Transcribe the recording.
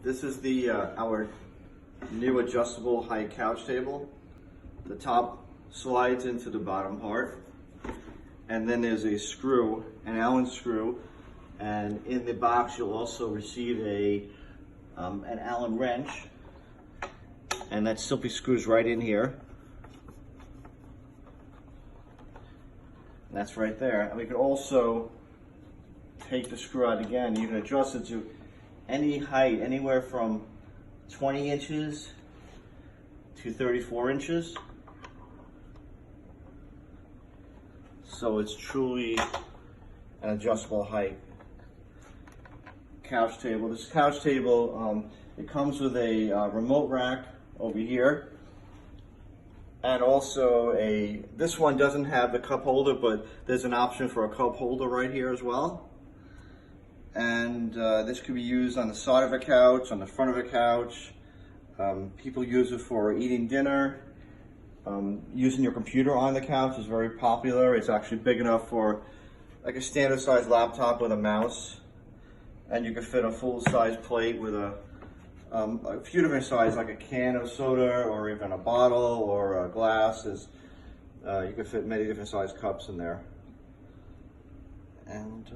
This is the our new adjustable height couch table. The top slides into the bottom part, and then there's a screw, an Allen screw, and in the box you'll also receive an Allen wrench, and that simply screws right in here. And that's right there. And we can also take the screw out again. You can adjust it to any height, anywhere from 20 inches to 34 inches. So it's truly an adjustable height couch table. This couch table, it comes with a remote rack over here, and also this one doesn't have the cup holder, but there's an option for a cup holder right here as well. And this could be used on the side of a couch, on the front of a couch. People use it for eating dinner. Using your computer on the couch is very popular. It's actually big enough for like a standard size laptop with a mouse. And you can fit a full size plate with a few different sizes, like a can of soda or even a bottle or a glass. You can fit many different size cups in there. And